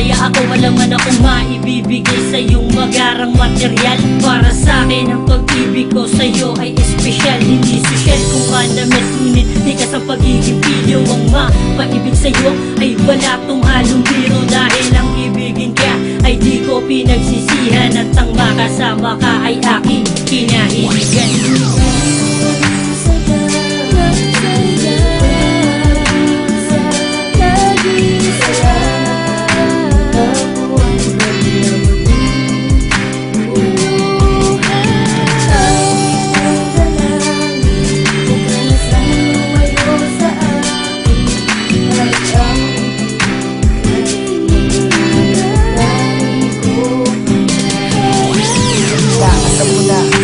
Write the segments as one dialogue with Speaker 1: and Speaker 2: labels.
Speaker 1: Kaya ako wala man akong maibibigay sa iyong magarang material. Para sa akin ang pag-ibig ko sa iyo ay espesyal, hindi social kung mandamit. Ngunit di ka sa pagiging pilyo. Ang mapaibig sa iyo ay wala tong halong biro. Dahil ang ibigin ka ay di ko pinagsisihan, at ang makasama ka ay aking kinahiligan.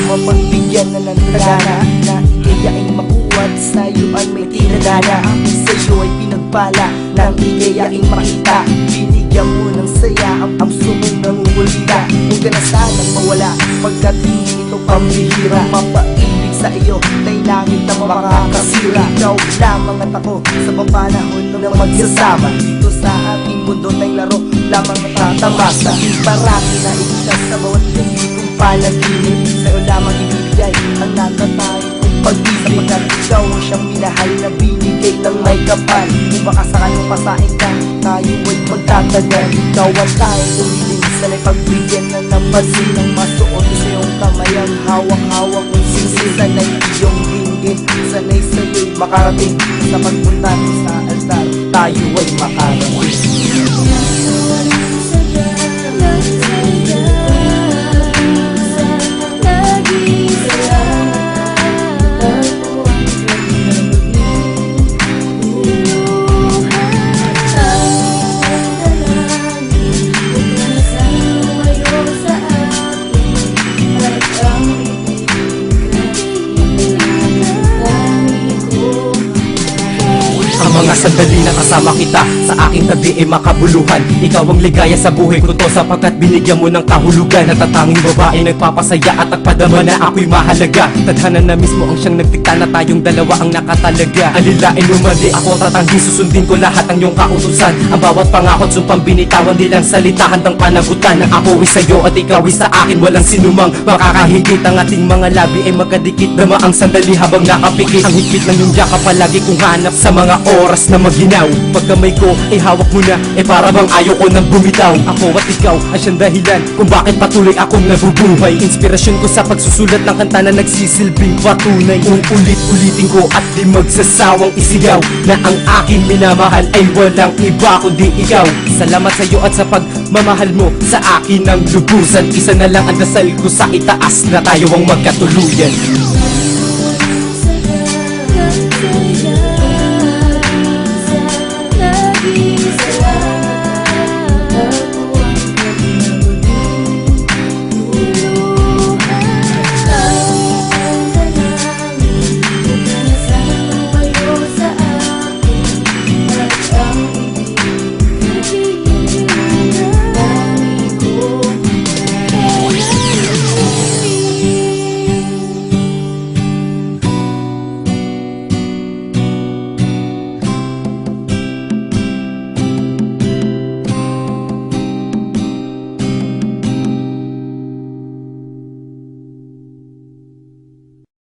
Speaker 2: Mapagbigyan na ng tagana na igayaing makuwat sa'yo ay may tinadana. Sa'yo ay pinagpala ng igayaing makita. Binigyan mo ng saya ang sumong nangungulila. Huwag ka na sanang mawala pagkat hindi ito pambihira. Mapaibig sa iyo na'y langit na makakasira. Ikaw lamang at ako sa papanahon na magsasama. Dito sa ating mundo na'y laro lamang natatamasa. Parati na itas sa bawat kong panaginip. Sa'yo lamang ibibigay ang natatay kong pag-ibig. Sapagkat ikaw ang siyang minahal na binigay ng may kapal. Kung baka sakaling pasain ka, tayo ay magtatagal. Ikaw at tayo umiling, sana'y pagbigyan na napansin ang masuot sa iyong kamay. Ang hawak-hawak kong sisi, sana'y iyong dinggin. Sana'y sa'yo'y makarating sa pagpunta sa altar. Tayo ay makarating.
Speaker 3: Mga sandali na kasama kita sa aking tabi ay makabuluhan. Ikaw ang ligaya sa buhay ko to, sapagkat binigyan mo ng kahulugan. Natatanging babae nagpapasaya at nagpadama na ako'y mahalaga. Tadhana na mismo ang siyang nagdikta na tayong dalawa ang nakatalaga. Alilain umali ako, tatangging susundin ko lahat ng iyong kautusan. Ang bawat pangako't sumpang binitawan, di lang salita handang panagutan. Ako ay sa'yo at ikaw ay sa akin, walang sinumang makakahigit. Ang ating mga labi ay magkadikit, dama ang sandali habang nakapikit. Ang higpit ng iyong yakap palagi kong hanap sa mga oras na maginaw. Pagkamay ko ay hawak mo na, para bang ayaw ko nang bumitaw. Ako at ikaw ay siyang dahilan kung bakit patuloy akong nabubuhay. Inspirasyon ko sa pagsusulat ng kanta na nagsisilbing patunay. Uulit-ulitin ko at di magsasawang isigaw na ang aking minamahal ay walang iba kundi ikaw. Salamat sa iyo at sa pagmamahal mo sa akin ng lubusan. Isa na lang ang dasal ko sa itaas, na tayo ang magkatuluyan.